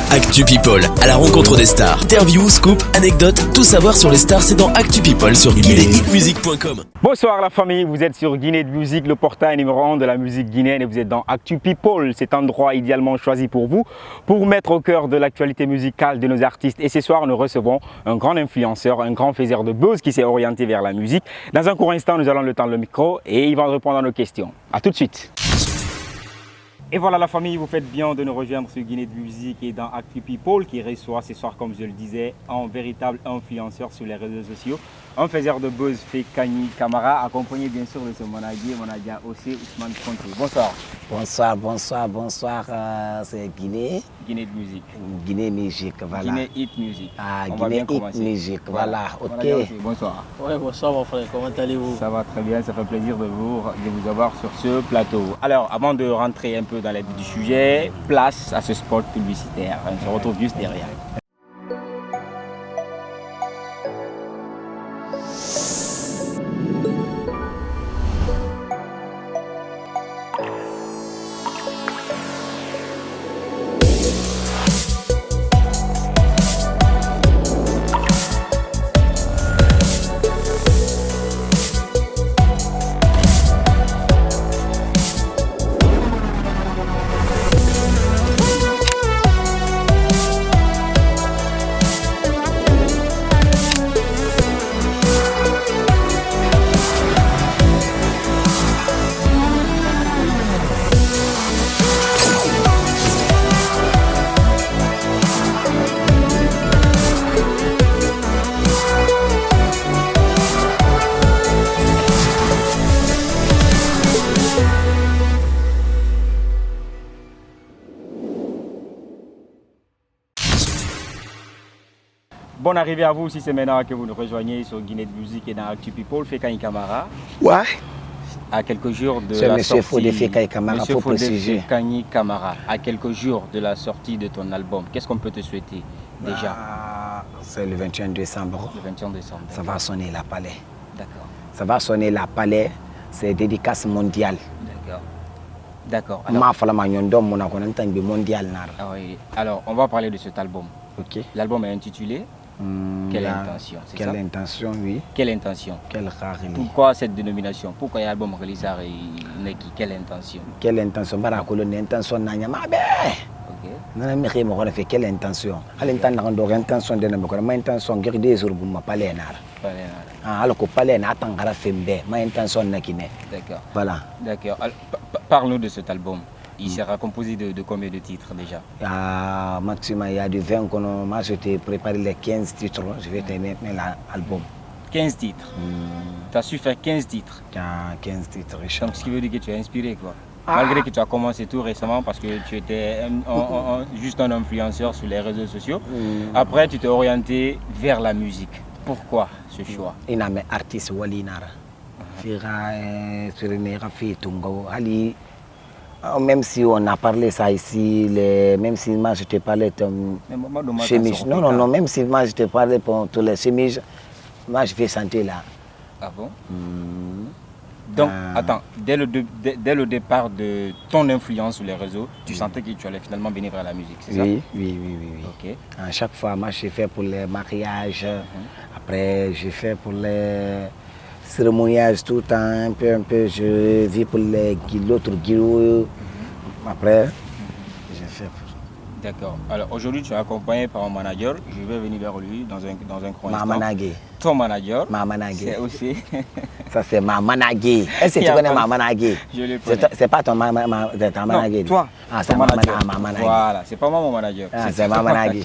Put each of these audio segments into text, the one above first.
Actu People, à la rencontre des stars. Interviews, scoop, anecdotes, tout savoir sur les stars, c'est dans Actu People sur guinéehitmusic.com. Bonsoir la famille, vous êtes sur Guinée de Musique, le portail numéro 1 de la musique guinéenne et vous êtes dans Actu People, cet endroit idéalement choisi pour vous, pour mettre au cœur de l'actualité musicale de nos artistes. Et ce soir, nous recevons un grand influenceur, un grand faiseur de buzz qui s'est orienté vers la musique. Dans un court instant, nous allons le tendre le micro et il va répondre à nos questions. A tout de suite. Et voilà la famille, vous faites bien de nous rejoindre sur Guinée de Musique et dans Actu People qui reçoit ce soir, comme je le disais, un véritable influenceur sur les réseaux sociaux, un faiseur de buzz, Fekani Camara, accompagné bien sûr de ce manager aussi, Ousmane Conté. Bonsoir. Bonsoir, c'est Guinée. Guinée de Musique. Guinée Musique, voilà. Guinée Hit Music. Ah, Guinée Hit Music, voilà, ok. Bonsoir. Oui, bonsoir mon frère, comment allez-vous? Ça va très bien, ça fait plaisir de vous avoir sur ce plateau. Alors, avant de rentrer un peu dans la vie du sujet, place à ce spot publicitaire. On se retrouve juste derrière. Bonne arrivée à vous si c'est maintenant que vous nous rejoignez sur Guinée de Musique et dans Actu People. Fekani Camara, Ouais. à quelques jours de C'est la Monsieur sortie... Fodé Fekani Camara, Monsieur pour Fodé préciser. Fekani Camara, à quelques jours de la sortie de ton album, qu'est-ce qu'on peut te souhaiter déjà C'est le 21 décembre. le 21 décembre? Ça va sonner la palais. D'accord, Ça va sonner la palais. C'est dédicace mondiale. d'accord. Ma fala ma nyondom mon akon ntangi mondial nar. Oui. Alors, on va parler de cet album. Ok. L'album est intitulé Quelle Là, intention, c'est Quelle ça? intention, oui. Quelle intention? Quelle rarité. Pourquoi cette dénomination? Pourquoi l'album release Neki? Quelle intention? Quelle intention. Bara ko le intention na nyama be. Ok. Nana mi xé mo ko fait quelle intention. Al intention do intention de na ko ma intention gir des jours bu ma palais nar. Ah alors ko palais na tangara fembe. Ma intention na kiné. D'accord. Voilà. D'accord. Parle-nous de cet album. Il sera composé de combien de titres déjà? Maximum, il y a du 20 qu'on moi je t'ai préparé les 15 titres, je vais te mettre l'album. 15 titres. Tu as su faire 15 titres. 15 titres, Donc ce qui veut dire que tu es inspiré quoi. Malgré que tu as commencé tout récemment parce que tu étais juste un influenceur sur les réseaux sociaux. Après tu t'es orienté vers la musique. Pourquoi ce choix? Il y a un artiste Walinara. Même si on a parlé ça ici, même si moi je te parlais de chemise. Non, même si moi je te parlais pour tous les chemises, moi je vais chanter là. Ah bon? Donc, attends, dès le départ de ton influence sur les réseaux, tu sentais que tu allais finalement venir vers la musique, c'est ça? Oui. Ok. À chaque fois, moi j'ai fait pour les mariages, après j'ai fait pour les cérémoniages tout le temps, un peu, je vis pour l'autre guilou. Après, j'ai fait pour... D'accord. Alors aujourd'hui, tu es accompagné par un manager. Je vais venir vers lui dans un coin. Ma managé. Ton manager. Ma managé. C'est aussi. Ça c'est ma managé. Est-ce que tu connais ma managé? Je le connais. C'est pas ton managé. Non, toi. Ah, c'est ma managé. Voilà, c'est pas moi mon manager. Ah, c'est ma managé.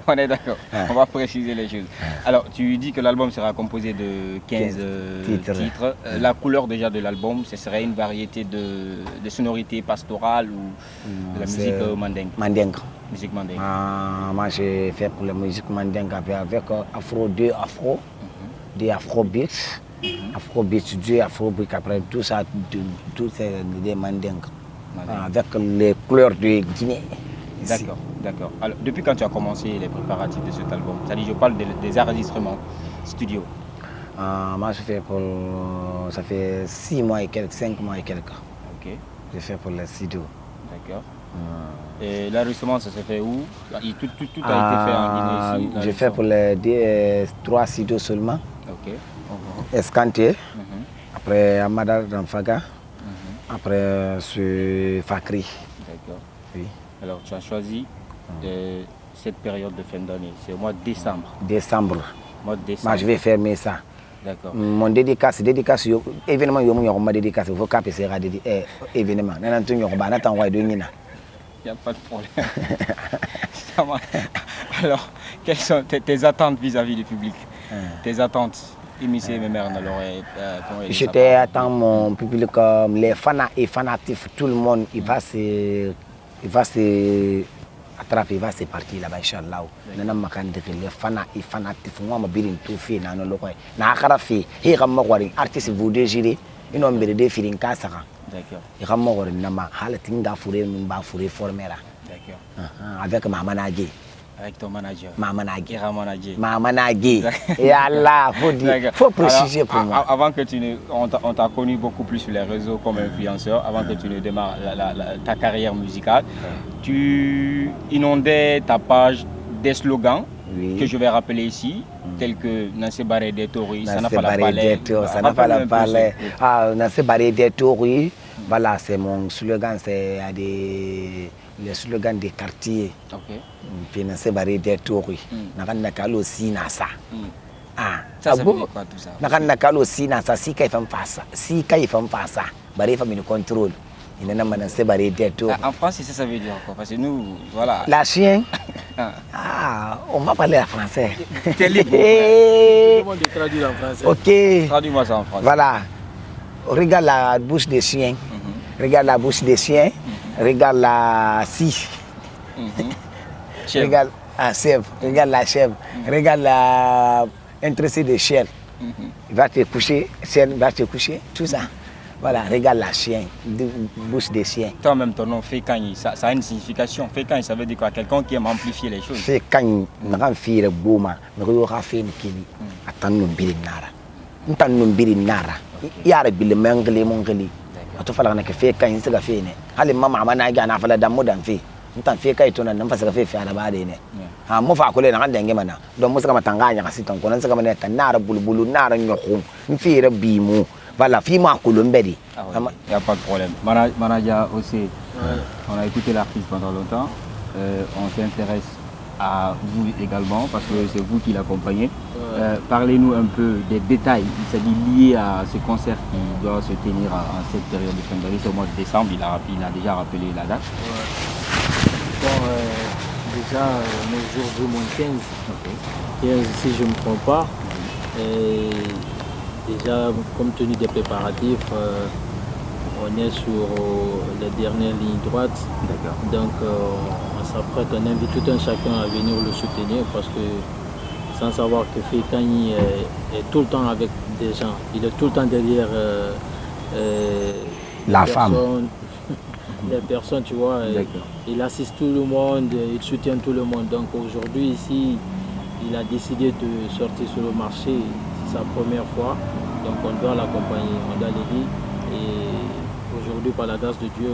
On est d'accord. On va préciser les choses. Alors, tu dis que l'album sera composé de 15 titres. La couleur déjà de l'album, ce serait une variété de sonorités pastorales ou de la musique mandingue. Musique mandingue. Moi, j'ai fait pour la musique mandingue avec deux afrobeats. Afrobeats, deux afrobeats, après tout ça, tout c'est des mandingues. Avec les couleurs de Guinée. D'accord. Alors, depuis quand tu as commencé les préparatifs de cet album? C'est-à-dire, je parle des enregistrements studio. Moi, ça fait 6 mois et quelques, 5 mois et quelques. Ok. J'ai fait pour le studio. D'accord. Et l'enregistrement, ça s'est fait où? Tout a été fait en Guinée ici. J'ai fait pour les 3 studios seulement. Ok. Escanté, après Amadar Danfaga, après sur Fakri. D'accord. Oui. Alors, tu as choisi cette période de fin d'année, c'est au mois de décembre. Décembre. Mois de décembre. Moi, je vais fermer ça. D'accord. Mon dédicace, événement, il y a ma dédicace, il faut caper ces événements. Il n'y a pas de problème. Alors, quelles sont tes attentes vis-à-vis du public? Tes attentes? Je attends mon public comme les fans et fanatifs, tout le monde, il va se attraper, il va se partir là-bas, Inch'Allah. Les fans et fanatifs, moi, je suis tout fait, je suis fait, artiste vous désirez, ils ont des défis in casa. D'accord. Avec ma manager. Avec ton manager. Ma manager. Ma manager. Et Allah, faut préciser pour moi. Avant que on t'a connu beaucoup plus sur les réseaux comme influenceur, avant que tu ne démarres ta carrière musicale, tu inondais ta page des slogans que je vais rappeler ici, tels que Nassé Baré des Toris, ça n'a pas la palais. Ça n'a pas la palais. Nassé Baré des Toris, voilà, c'est mon slogan, c'est le slogan des quartiers. Ok. Puis Nassé Baré des Toris. Nakalo Sinasa. Ça veut dire quoi tout ça? Nakalo Sinasa, si qu'il fait ça, Baré fait le contrôle. Il n'a pas Nassé Baré des Toris. En français, ça veut dire quoi? Parce que nous, voilà. La chien. On va parler en français. T'es libre. Tout le monde est traduit en français. Ok. Traduis-moi ça en français. Voilà. Regarde la bouche des chiens. Regarde la bouche des chiens. Regarde la scie. Regarde la chèvre. Regarde la chèvre. Regarde la intéressée des chiens. Il va te coucher. Chien va te coucher. Tout ça. Voilà, regarde la chien, bouche des chiens. Toi-même, ton nom Fékani, ça a une signification. Fékani, ça veut dire quoi? Quelqu'un qui aime amplifier les choses. Fékani, on a fait le bouma, on a fait une kili. Attends, nous bilinara. Nous t'en bilinara. Il y a le mangle, mon geli. A tout falloir que Fékani se fait. Allez, maman, maman, il y a un affaire d'amour d'un fait. Nous t'en fais qu'il y a un affaire de faire à la base. Ah, moi, je vais aller dans le donc, moi, je vais t'engager à cet endroit. Je vais aller nara boulou, nara nyoko. Nous faisons bimou. Voilà, fille-moi, Colombédi. Il n'y a pas de problème. Manadia aussi, on a écouté l'artiste pendant longtemps. On s'intéresse à vous également parce que c'est vous qui l'accompagnez. Parlez-nous un peu des détails, c'est-à-dire liés à ce concert qui doit se tenir en cette période de fin d'année, c'est au mois de décembre. Il a déjà rappelé la date. Bon, déjà, on est aujourd'hui moins 15. 15 si je ne me trompe pas. Et déjà, compte tenu des préparatifs, on est sur les dernières lignes droites. Donc, on s'apprête, on invite tout un chacun à venir le soutenir parce que, sans savoir que Fékani est tout le temps avec des gens, il est tout le temps derrière la femme. Les personnes, tu vois, il assiste tout le monde, il soutient tout le monde. Donc, aujourd'hui, ici, il a décidé de sortir sur le marché. Sa première fois, donc on doit l'accompagner, on doit l'aider. Et aujourd'hui, par la grâce de Dieu,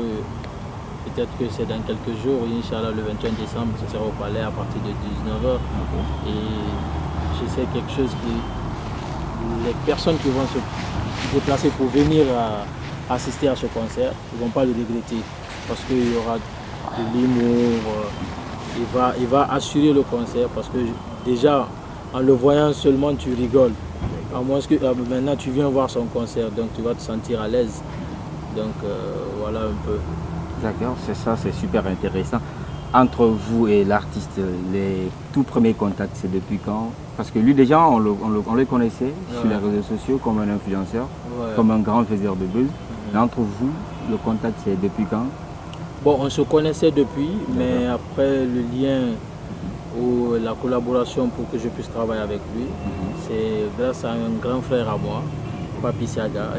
peut-être que c'est dans quelques jours, Inch'Allah, le 21 décembre, ce sera au palais à partir de 19h. Et je sais quelque chose que les personnes qui vont se déplacer pour venir assister à ce concert, ils ne vont pas le regretter parce qu'il y aura de l'humour, il va assurer le concert parce que déjà, en le voyant seulement, tu rigoles. À moins que maintenant tu viens voir son concert, donc tu vas te sentir à l'aise. Donc voilà un peu. D'accord, c'est ça, c'est super intéressant. Entre vous et l'artiste, les tout premiers contacts, c'est depuis quand? Parce que lui déjà, on le connaissait sur les réseaux sociaux comme un influenceur, comme un grand faiseur de buzz. Mais entre vous, le contact, c'est depuis quand? Bon, on se connaissait depuis, mais après le lien ou la collaboration pour que je puisse travailler avec lui, c'est grâce à un grand frère à moi, Papi Siaga,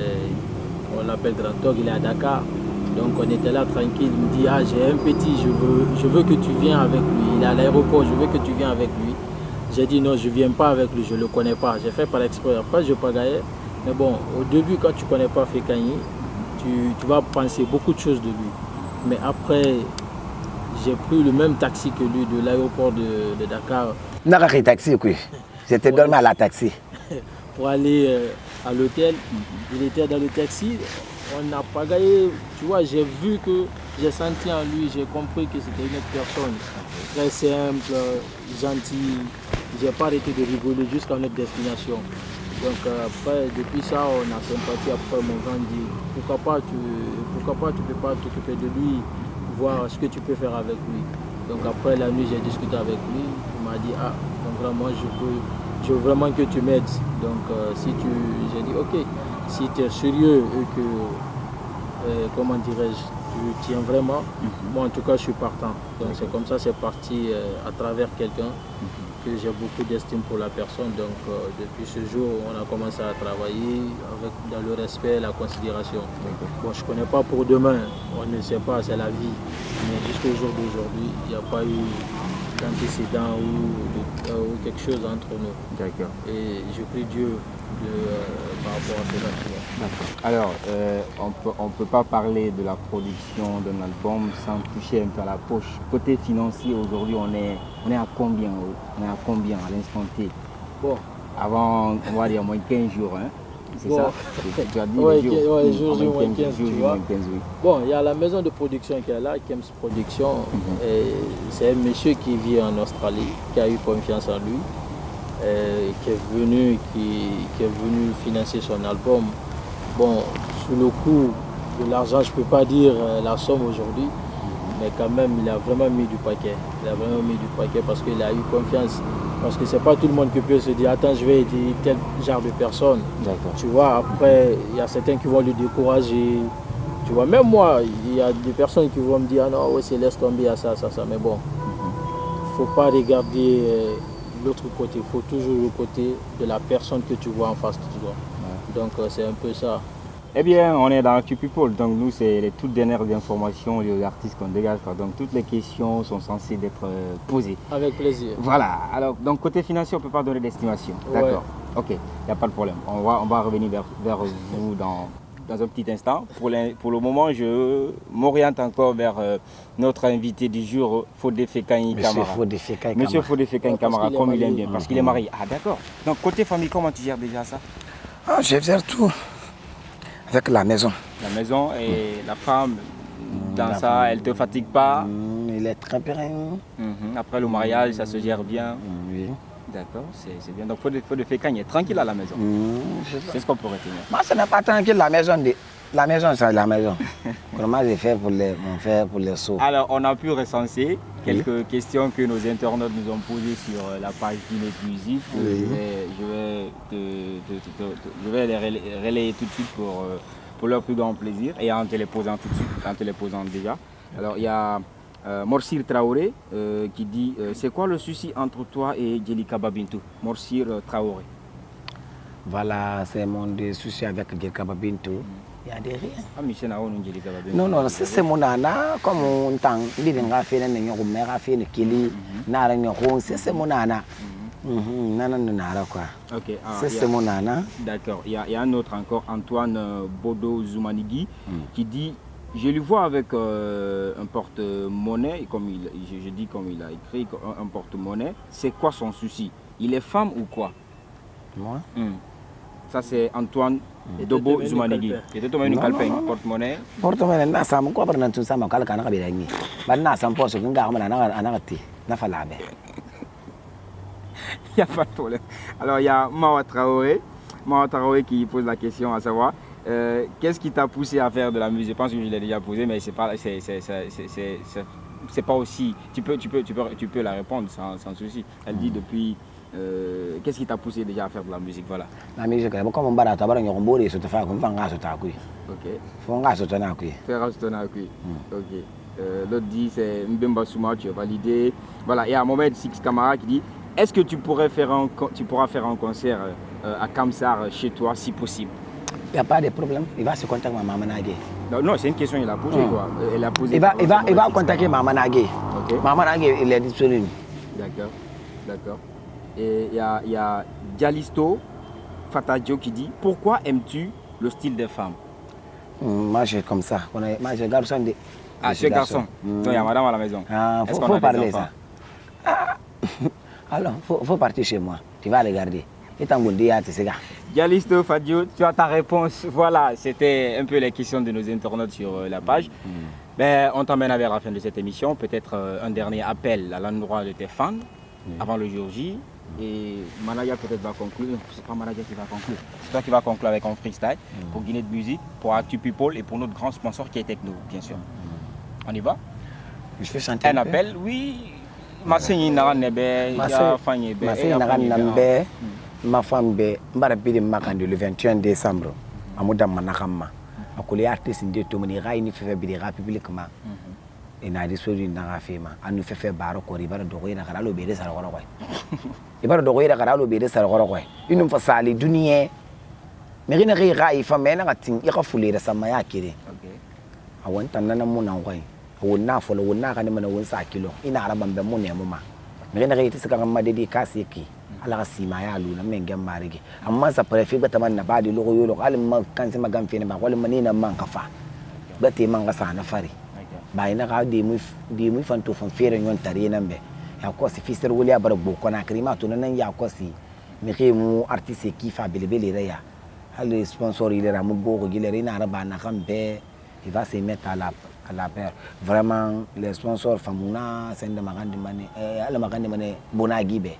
on l'appelle Grand Tog, il est à Dakar. Donc on était là tranquille, il me dit j'ai un petit, je veux que tu viennes avec lui, il est à l'aéroport, je veux que tu viennes avec lui. J'ai dit non, je ne viens pas avec lui, je ne le connais pas, j'ai fait par exprès, après je pagaillais. Mais bon, au début quand tu ne connais pas Fékani, tu vas penser beaucoup de choses de lui. Mais après, j'ai pris le même taxi que lui de l'aéroport de Dakar. N'a pas taxi, quoi. J'étais dormi à la taxi. Pour aller à l'hôtel. Il était dans le taxi. On n'a pas gagné. Tu vois, j'ai vu que j'ai senti en lui, j'ai compris que c'était une autre personne. Très simple, gentil. J'ai pas arrêté de rigoler jusqu'à notre destination. Donc après, depuis ça, on a sympathie. Après, mon grand dit, pourquoi pas tu peux pas t'occuper de lui, voir ce que tu peux faire avec lui. Donc après la nuit, j'ai discuté avec lui. Il m'a dit, ah, donc vraiment, je veux vraiment que tu m'aides. Donc j'ai dit, ok, si tu es sérieux et que, comment dirais-je, tu tiens vraiment, moi en tout cas, je suis partant. Donc c'est comme ça, c'est parti à travers quelqu'un que j'ai beaucoup d'estime pour la personne. Donc depuis ce jour, on a commencé à travailler dans le respect et la considération. Bon, je ne connais pas pour demain, on ne sait pas, c'est la vie. Mais jusqu'au jour d'aujourd'hui, il n'y a pas eu d'antécédent ou quelque chose entre nous. D'accord. Et je prie Dieu par rapport à cela. Alors, on ne peut pas parler de la production d'un album sans toucher un peu à la poche. Côté financier, aujourd'hui, on est à combien? On est à combien à l'instant T? Bon. Avant, on va dire moins 15 jours, hein? C'est bon. ça? Tu as dit jours, moins 15, tu vois. 15, oui. Bon, il y a la maison de production qui est là, Kems Production. Et c'est un monsieur qui vit en Australie, qui a eu confiance en lui, qui est venu financer son album. Bon, sous le coup de l'argent, je ne peux pas dire la somme aujourd'hui, mais quand même, il a vraiment mis du paquet. Il a vraiment mis du paquet parce qu'il a eu confiance. Parce que ce n'est pas tout le monde qui peut se dire, attends, je vais aider tel genre de personne. Tu vois, après, il y a certains qui vont le décourager. Tu vois, même moi, il y a des personnes qui vont me dire, ah non, ouais, c'est laisse tomber à ça. Mais bon, il ne faut pas regarder l'autre côté. Il faut toujours le côté de la personne que tu vois en face de toi. Donc c'est un peu ça. Eh bien, on est dans Actu People, donc nous, c'est les toutes dernières informations des artistes qu'on dégage. Donc toutes les questions sont censées être posées. Avec plaisir. Voilà, alors, donc côté financier, on ne peut pas donner d'estimation. D'accord, ok, il n'y a pas de problème. On va revenir vers vous dans un petit instant. Pour le moment, je m'oriente encore vers notre invité du jour, Fodé Fekani Kamara. Monsieur Fodé Fekani Kamara, comme il aime bien, parce qu'il est marié. Ah d'accord. Donc côté famille, comment tu gères déjà ça? Je gère tout. Avec la maison. La maison et la femme, dans ça, elle ne te fatigue pas? Il est très bien. Après le mariage, ça se gère bien? Oui. D'accord, c'est bien. Donc Fodé Fekani est tranquille à la maison. C'est ce qu'on peut retenir. Moi, ce n'est pas tranquille, la maison. La maison, c'est la maison. Comment j'ai fait pour les sauts? Alors, on a pu recenser quelques questions que nos internautes nous ont posées sur la page Guinée Musique. Je vais les relayer tout de suite pour leur plus grand plaisir et en te les posant tout de suite, en te les posant déjà. Alors, il y a Morsir Traoré qui dit c'est quoi le souci entre toi et Djelika Babintou? Morsir Traoré. Voilà, c'est mon souci avec Djelika Babintou. Il y a des rien. Ah, Michel Naon, Djelika Babintou. Non, c'est mon nana, comme on t'a dit, on a fait une kili, c'est mon nana. Nana, quoi. Ok. C'est mon nana. D'accord. Il y a un autre encore, Antoine Bodo Zoumanigui, qui dit je lui vois avec un porte-monnaie, comme je dis comme il a écrit, un porte-monnaie. C'est quoi son souci? Il est femme ou quoi? Moi Ça c'est Antoine Dobo Zoumanigui. Il était une calpin, porte-monnaie. Porte-monnaie, na sam quoi pour tout ça, ma calca na kabirani. Ba na sam poso kinga ma na anati na falabe. Il n'y a pas de problème. Alors il y a Mawa Traoré qui pose la question à savoir qu'est-ce qui t'a poussé à faire de la musique? Je pense que je l'ai déjà posé, mais c'est pas aussi. Tu peux la répondre sans souci. Elle dit depuis. Qu'est-ce qui t'a poussé déjà à faire de la musique? Voilà. La musique, comme on barre, tu vas en bourrer, tu te fais comme un gars sur ta couille. Ok. Faut un gars sur ta couille. Faire sur ta couille. Ok. L'autre dit c'est Mbemba Souma, tu as validé. Voilà. Et il y a Mohamed Six Kamara qui dit est-ce que tu pourras faire un concert à Kamsar chez toi si possible? Il n'y a pas de problème. Il va se contacter avec Maman Nagé. Non, c'est une question qu'il a posée. Quoi. Elle a posé il va contacter Maman Nagé. Okay. Maman Nagé, il est disponible. D'accord. Et il y a Dialisto Fatadjo qui dit pourquoi aimes-tu le style des femmes? Moi, je suis comme ça. Moi, je garde Ah, tu es garçon. Donc il y a madame à la maison. Ah, faut parler ça. Ah. Alors, faut partir chez moi. Tu vas regarder. Et t'en gondi à tes gars. Dialisto Fadio, tu as ta réponse. Voilà, c'était un peu les questions de nos internautes sur la page. Ben, on t'emmène vers la fin de cette émission. Peut-être un dernier appel à l'endroit de tes fans avant le jour J. Et Manaya peut-être va conclure. C'est pas Manaya qui va conclure. C'est toi qui vas conclure avec un freestyle pour Guinée de Musique, pour Actu People et pour notre grand sponsor qui est Techno, bien sûr. On y va? Je fais chanter un appel, oui. Ma femme le 21 décembre. Amuda Manakama. Akoli artiste de Tomini Raini fait bidira publiquement. Et n'a disposé d'un rafema. A nous fait barreau au river de Roya Caralo Bédé Saloroi. Il va de Roya Caralo Bédé Saloroi. Une fois sali Dunie. Merina Rai Famena a ting irafulé de Samayaki. I want another moon away. I would not follow, would not animal 1 kilo. In Arabam Bemonia Mama. Merina Rai is a Madedi Kasiki. Ala Simaya Luna Mengam Marigi. A master prefect Bataman Badi Logo, Alam Kansima Fina, while Manina Mankafa. But the Mangasana Fari. By now, the move from fear and one Tarinambe. Of course, if Fister William Bocona Crima to Nan Yakosi, Mirimu artistic Kifa Bilibili Rea. Alle sponsor il Ramugo, Guillerina, Rabana, Rambe, il va se mettre à la paire. Vraiment, les sponsors Famuna, Sende Magandi Mane, Alla Magandi Mane, Bonagibe.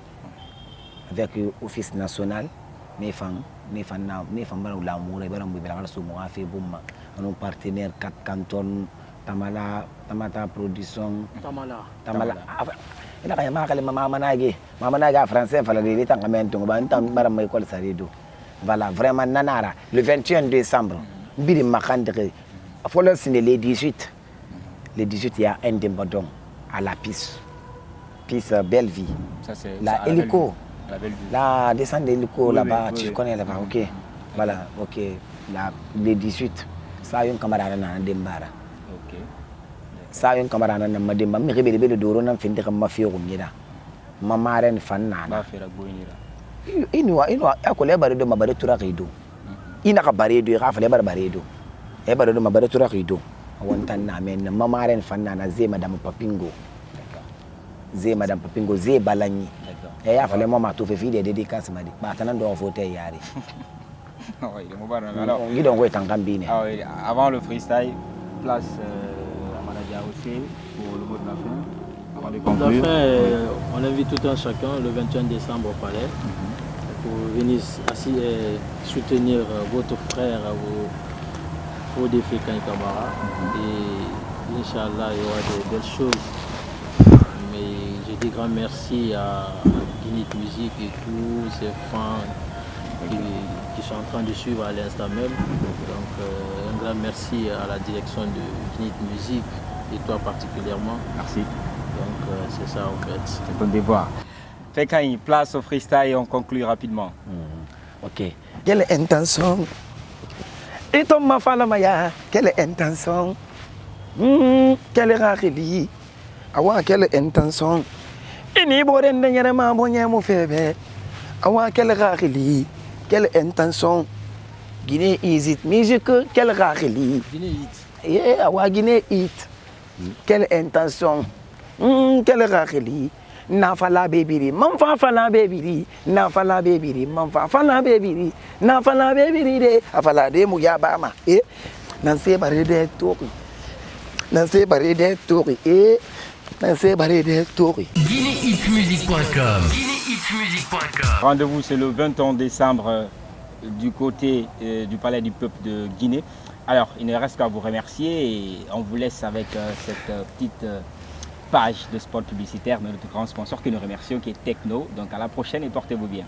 Avec l'Office national, mes femmes ou l'amour, et bien, on va se faire boum. Un partenaire 4 cantons. Tamata production Tamala ila kaya makale mama naga français fala de l'état ngamento bantam baram may kol sarido voilà vraiment nanara le 21 décembre bidi makandre follow c'est le 18 il y a un dembodon à la piste belle vie ça c'est la hélico la descente d'hélico là-bas tu connais là-bas OK voilà OK le 18 ça yon camarade na dembara sa yon camarade na mademba mi rebe le doro na finde kam mafio ngida mamaren fanna ba fera boynira inwa akole bare do mabare tura rido ina ka bare do ka fale bare do e bare do mabare tura rido wontan na men mamaren fanna na ze madame papingo ze balagni e ya fale mama to fe fide dédicace madi ba tanan do fote yari oui le mubarak alors ngido ngoy tangambine avant le freestyle place aussi pour le mot de la fin. Avant de conclure. On invite tout un chacun le 21 décembre au palais pour venir soutenir votre frère, vos défis Kamara. Et Inch'Allah, il y aura de belles choses. Mais je dis grand merci à Guinée Musique et tous ces fans qui sont en train de suivre à l'instant même. Donc un grand merci à la direction de Guinée Musique. Et toi particulièrement. Merci. Donc c'est ça en fait. C'est ton devoir. Fais quand il place au freestyle et on conclut rapidement. OK. Quelle intention? Et ton ma fala maya, quelle intention? Quelle rarité? Awa quelle intention? Ini boren de nyere ma bonye mo febe. Awa quelle rarité? Quelle intention? Guinée Easy Music, quelle rarité? Guinée Hit. Yeah, awa Guinée Hit. Quelle intention, quelle rarité, n'a fala baby, m'en fala baby, n'a fala baby, m'en fala baby, n'a fala baby, a fala de muyabama, et n'en sait pas de touri, n'en sait pas de touri, et n'en sait pas de touri. GuinéHitsMusic.com. Rendez-vous, c'est le 21 décembre du côté du Palais du Peuple de Guinée. Alors, il ne reste qu'à vous remercier et on vous laisse avec cette petite page de spot publicitaire de notre grand sponsor que nous remercions qui est Techno. Donc à la prochaine et portez-vous bien.